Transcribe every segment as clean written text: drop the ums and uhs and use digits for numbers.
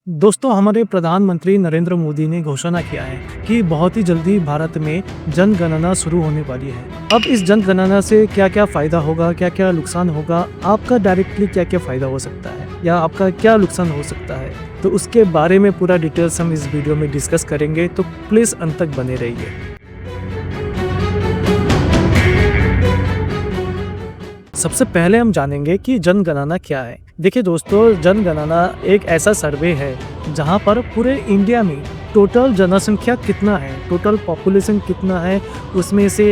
दोस्तों, हमारे प्रधानमंत्री नरेंद्र मोदी ने घोषणा किया है कि बहुत ही जल्दी भारत में जनगणना शुरू होने वाली है। अब इस जनगणना से क्या-क्या फ़ायदा होगा, क्या-क्या नुकसान होगा, आपका डायरेक्टली क्या-क्या फ़ायदा हो सकता है या आपका क्या नुकसान हो सकता है, तो उसके बारे में पूरा डिटेल्स हम इस वीडियो में डिस्कस करेंगे, तो प्लीज़ अंत तक बने रहिए। सबसे पहले हम जानेंगे कि जनगणना क्या है। देखिए दोस्तों, जनगणना एक ऐसा सर्वे है जहां पर पूरे इंडिया में टोटल जनसंख्या कितना है, टोटल पॉपुलेशन कितना है, उसमें से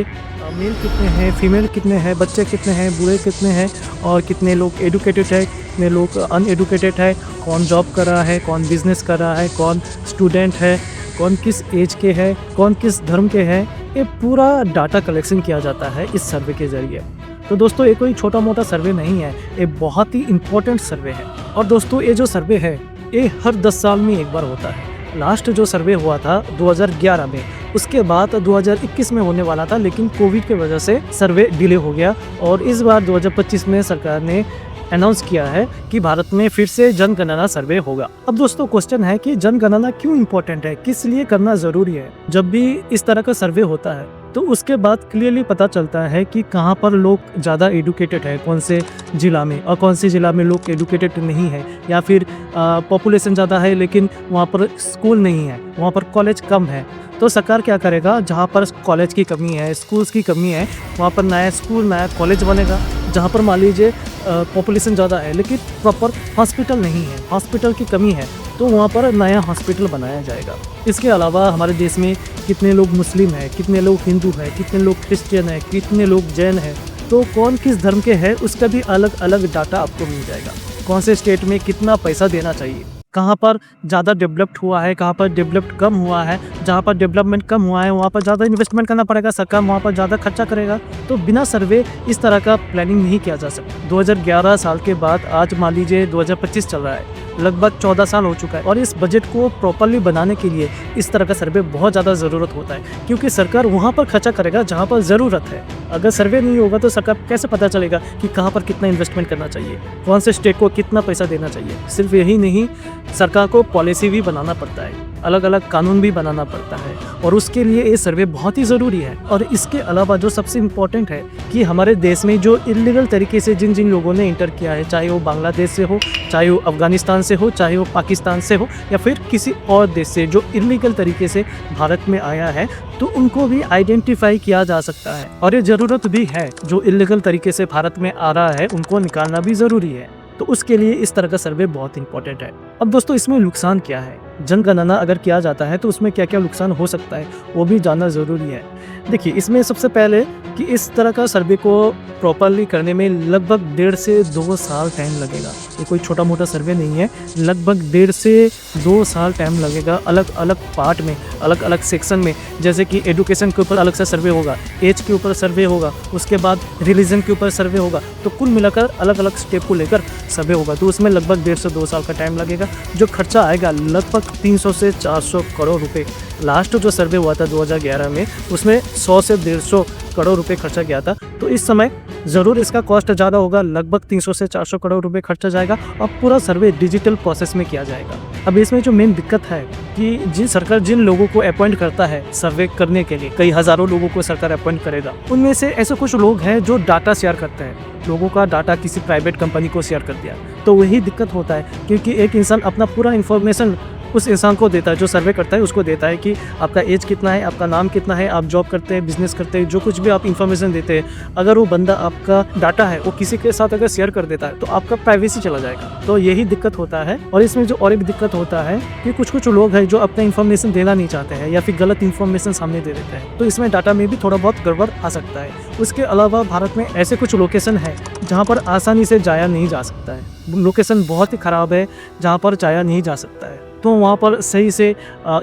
मेल कितने हैं, फीमेल कितने हैं, बच्चे कितने हैं, बूढ़े कितने हैं और कितने लोग एडुकेटेड है, कितने लोग अनएडुकेटेड है, कौन जॉब कर रहा है, कौन बिजनेस कर रहा है, कौन स्टूडेंट है, कौन किस एज के हैं, कौन किस धर्म के हैं। ये पूरा डाटा कलेक्शन किया जाता है इस सर्वे के ज़रिए। तो दोस्तों, ये कोई छोटा मोटा सर्वे नहीं है, ये बहुत ही इम्पोर्टेंट सर्वे है। और दोस्तों, ये जो सर्वे है ये हर 10 साल में एक बार होता है। लास्ट जो सर्वे हुआ था 2011 में, उसके बाद 2021 में होने वाला था, लेकिन कोविड की वजह से सर्वे डिले हो गया और इस बार 2025 में सरकार ने अनाउंस किया है कि भारत में फिर से जनगणना सर्वे होगा। अब दोस्तों, क्वेश्चन है कि जनगणना क्यों इम्पोर्टेंट है, किस लिए करना ज़रूरी है। जब भी इस तरह का सर्वे होता है तो उसके बाद क्लियरली पता चलता है कि कहाँ पर लोग ज़्यादा एडुकेटेड है, कौन से ज़िला में, और कौन से ज़िला में लोग एडुकेटेड नहीं है, या फिर पॉपुलेशन ज़्यादा है लेकिन वहाँ पर स्कूल नहीं है, वहाँ पर कॉलेज कम है। तो सरकार क्या करेगा, जहाँ पर कॉलेज की कमी है, स्कूल्स की कमी है, वहाँ पर नया स्कूल, नया कॉलेज बनेगा। जहाँ पर मान लीजिए पॉपुलेशन ज़्यादा है लेकिन प्रॉपर हॉस्पिटल नहीं है, हॉस्पिटल की कमी है, तो वहाँ पर नया हॉस्पिटल बनाया जाएगा। इसके अलावा हमारे देश में कितने लोग मुस्लिम हैं, कितने लोग हिंदू हैं, कितने लोग क्रिश्चियन हैं, कितने लोग जैन हैं, तो कौन किस धर्म के हैं उसका भी अलग अलग डाटा आपको मिल जाएगा। कौन से स्टेट में कितना पैसा देना चाहिए, कहाँ पर ज़्यादा डेवलप्ड हुआ है, कहाँ पर डेवलप्ड कम हुआ है, जहाँ पर डेवलपमेंट कम हुआ है वहाँ पर ज़्यादा इन्वेस्टमेंट करना पड़ेगा, सरकार वहाँ पर ज़्यादा खर्चा करेगा। तो बिना सर्वे इस तरह का प्लानिंग नहीं किया जा सकता। 2011 साल के बाद आज मान लीजिए 2025 चल रहा है, लगभग 14 साल हो चुका है और इस बजट को प्रॉपर्ली बनाने के लिए इस तरह का सर्वे बहुत ज़्यादा ज़रूरत होता है, क्योंकि सरकार वहाँ पर खर्चा करेगा जहाँ पर ज़रूरत है। अगर सर्वे नहीं होगा तो सरकार कैसे पता चलेगा कि कहाँ पर कितना इन्वेस्टमेंट करना चाहिए, कौन से स्टेट को कितना पैसा देना चाहिए। सिर्फ यही नहीं, सरकार को पॉलिसी भी बनाना पड़ता है, अलग अलग कानून भी बनाना पड़ता है और उसके लिए ये सर्वे बहुत ही ज़रूरी है। और इसके अलावा जो सबसे इम्पोर्टेंट है कि हमारे देश में जो इलीगल तरीके से जिन जिन लोगों ने इंटर किया है, चाहे वो बांग्लादेश से हो, चाहे वो अफगानिस्तान से हो, चाहे वो पाकिस्तान से हो, या फिर किसी और देश से जो इलीगल तरीके से भारत में आया है, तो उनको भी आइडेंटिफाई किया जा सकता है। और ये ज़रूरत भी है, जो इलीगल तरीके से भारत में आ रहा है उनको निकालना भी ज़रूरी है। तो उसके लिए इस तरह का सर्वे बहुत इंपॉर्टेंट है। अब दोस्तों, इसमें नुकसान क्या है, जनगणना अगर किया जाता है तो उसमें क्या क्या नुकसान हो सकता है वो भी जानना ज़रूरी है। देखिए, इसमें सबसे पहले कि इस तरह का सर्वे को प्रॉपरली करने में लगभग 1.5 से 2 साल टाइम लगेगा। ये कोई छोटा मोटा सर्वे नहीं है, लगभग 1.5 से 2 साल टाइम लगेगा। अलग अलग पार्ट में, अलग अलग सेक्शन में, जैसे कि एडुकेशन के ऊपर अलग से सर्वे होगा, एज के ऊपर सर्वे होगा, उसके बाद रिलीजन के ऊपर सर्वे होगा, तो कुल मिलाकर अलग अलग स्टेप को लेकर सर्वे होगा। तो उसमें लगभग 1.5 से 2 साल का टाइम लगेगा। जो खर्चा आएगा लगभग 300 से 400 करोड़ रुपए। लास्ट जो सर्वे हुआ था 2011 में, उसमें 100 से 150 करोड़ रुपए खर्चा गया था। तो इस समय ज़रूर इसका कॉस्ट ज़्यादा होगा, लगभग 300 से 400 करोड़ रुपए खर्चा जाएगा और पूरा सर्वे डिजिटल प्रोसेस में किया जाएगा। अब इसमें जो मेन दिक्कत है कि सरकार जिन लोगों को अपॉइंट करता है सर्वे करने के लिए, कई हज़ारों लोगों को सरकार अपॉइंट करेगा, उनमें से ऐसे कुछ लोग हैं जो डाटा शेयर करते हैं, लोगों का डाटा किसी प्राइवेट कंपनी को शेयर कर दिया। तो वही दिक्कत होता है, क्योंकि एक इंसान अपना पूरा इन्फॉर्मेशन उस इंसान को देता है, जो सर्वे करता है उसको देता है कि आपका एज कितना है, आपका नाम कितना है, आप जॉब करते हैं, बिजनेस करते हैं, जो कुछ भी आप इन्फॉर्मेशन देते हैं, अगर वो बंदा आपका डाटा है वो किसी के साथ अगर शेयर कर देता है तो आपका प्राइवेसी चला जाएगा। तो यही दिक्कत होता है। और इसमें जो और एक दिक्कत होता है कि कुछ लोग हैं जो अपना इन्फॉर्मेशन देना नहीं चाहते हैं या फिर गलत इन्फॉर्मेशन सामने दे देते हैं, तो इसमें डाटा में भी थोड़ा बहुत गड़बड़ आ सकता है। उसके अलावा भारत में ऐसे कुछ लोकेशन है जहाँ पर आसानी से जाया नहीं जा सकता है, लोकेशन बहुत ही ख़राब है जहाँ पर जाया नहीं जा सकता है, तो वहाँ पर सही से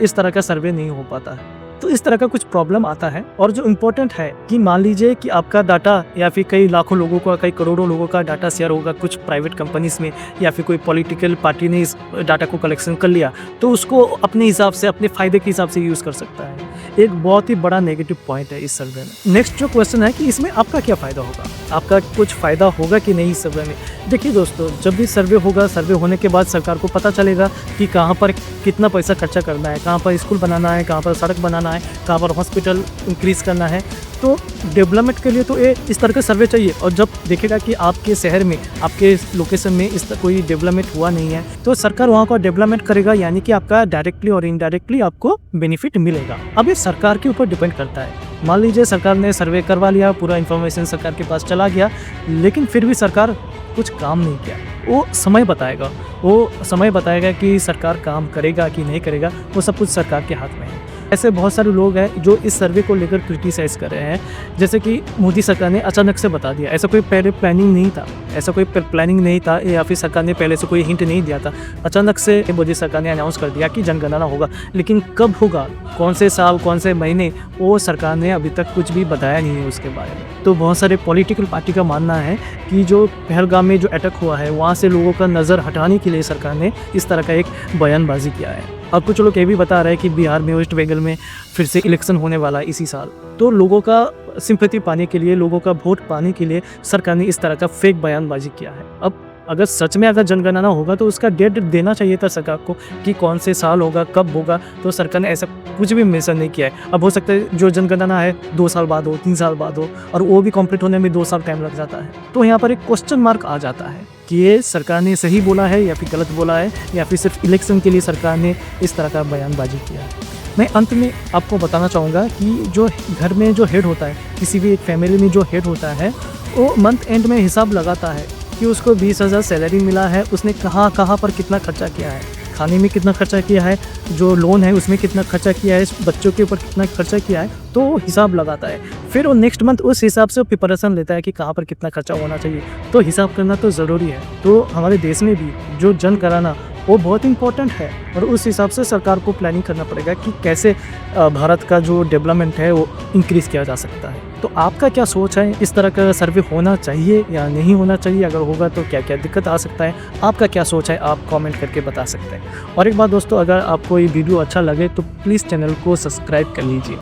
इस तरह का सर्वे नहीं हो पाता है। तो इस तरह का कुछ प्रॉब्लम आता है। और जो इम्पोर्टेंट है कि मान लीजिए कि आपका डाटा या फिर कई लाखों लोगों का, कई करोड़ों लोगों का डाटा शेयर होगा कुछ प्राइवेट कंपनीज में, या फिर कोई पॉलिटिकल पार्टी ने इस डाटा को कलेक्शन कर लिया, तो उसको अपने हिसाब से, अपने फ़ायदे के हिसाब से यूज़ कर सकता है। एक बहुत ही बड़ा नेगेटिव पॉइंट है इस सर्वे में। नेक्स्ट जो क्वेश्चन है कि इसमें आपका क्या फ़ायदा होगा, आपका कुछ फ़ायदा होगा कि नहीं इस सर्वे में। देखिए दोस्तों, जब भी सर्वे होगा, सर्वे होने के बाद सरकार को पता चलेगा कि कहाँ पर कितना पैसा खर्चा करना है, कहाँ पर स्कूल बनाना है, कहाँ पर सड़क बनाना है, कहाँ पर हॉस्पिटल इंक्रीज़ करना है। तो डेवलपमेंट के लिए तो इस तरह का सर्वे चाहिए। और जब देखेगा कि आपके शहर में, आपके लोकेशन में कोई डेवलपमेंट हुआ नहीं है, तो सरकार वहाँ का डेवलपमेंट करेगा, यानी कि आपका डायरेक्टली और इनडायरेक्टली आपको बेनिफिट मिलेगा। अब ये सरकार के ऊपर डिपेंड करता है। मान लीजिए सरकार ने सर्वे करवा लिया, पूरा इन्फॉर्मेशन सरकार के पास चला गया, लेकिन फिर भी सरकार कुछ काम नहीं किया, वो समय बताएगा कि सरकार काम करेगा कि नहीं करेगा। वो सब कुछ सरकार के हाथ में है। ऐसे बहुत सारे लोग हैं जो इस सर्वे को लेकर क्रिटिसाइज़ कर रहे हैं, जैसे कि मोदी सरकार ने अचानक से बता दिया। ऐसा कोई पहले प्लानिंग नहीं था, या फिर सरकार ने पहले से कोई हिंट नहीं दिया था। अचानक से मोदी सरकार ने अनाउंस कर दिया कि जनगणना होगा, लेकिन कब होगा, कौन से साल, कौन से महीने, वो सरकार ने अभी तक कुछ भी बताया नहीं है उसके बारे में। तो बहुत सारे पॉलिटिकल पार्टी का मानना है कि जो पहलगाम में जो अटैक हुआ है, वहाँ से लोगों का नज़र हटाने के लिए सरकार ने इस तरह का एक बयानबाजी किया है। और कुछ लोग ये भी बता रहे हैं कि बिहार में, वेस्ट बंगाल में फिर से इलेक्शन होने वाला है इसी साल, तो लोगों का सिंपैथी पाने के लिए, लोगों का वोट पाने के लिए सरकार ने इस तरह का फेक बयानबाजी किया है। अब अगर सच में अगर जनगणना होगा तो उसका डेट देना चाहिए था सरकार को कि कौन से साल होगा, कब होगा। तो सरकार ने ऐसा कुछ भी मेंशन नहीं किया है। अब हो सकता है जो जनगणना है 2 साल बाद हो, 3 साल बाद हो, और वो भी कंप्लीट होने में 2 साल टाइम लग जाता है। तो यहाँ पर एक क्वेश्चन मार्क आ जाता है कि ये सरकार ने सही बोला है या फिर गलत बोला है, या फिर सिर्फ इलेक्शन के लिए सरकार ने इस तरह का बयानबाजी किया है। मैं अंत में आपको बताना चाहूँगा कि जो घर में जो हेड होता है, किसी भी एक फैमिली में जो हेड होता है, वो मंथ एंड में हिसाब लगाता है कि उसको 20,000 सैलरी मिला है, उसने कहाँ पर कितना खर्चा किया है, खाने में कितना खर्चा किया है, जो लोन है उसमें कितना खर्चा किया है, बच्चों के ऊपर कितना खर्चा किया है, तो वो हिसाब लगाता है। फिर वो नेक्स्ट मंथ उस हिसाब से प्रिपरेशन लेता है कि कहाँ पर कितना खर्चा होना चाहिए। तो हिसाब करना तो ज़रूरी है। तो हमारे देश में भी जो जनगणना वो बहुत इंपॉर्टेंट है, और उस हिसाब से सरकार को प्लानिंग करना पड़ेगा कि कैसे भारत का जो डेवलपमेंट है वो इंक्रीज़ किया जा सकता है। तो आपका क्या सोच है, इस तरह का सर्वे होना चाहिए या नहीं होना चाहिए? अगर होगा तो क्या क्या दिक्कत आ सकता है? आपका क्या सोच है, आप कमेंट करके बता सकते हैं। और एक बात दोस्तों, अगर आपको ये वीडियो अच्छा लगे तो प्लीज़ चैनल को सब्सक्राइब कर लीजिए।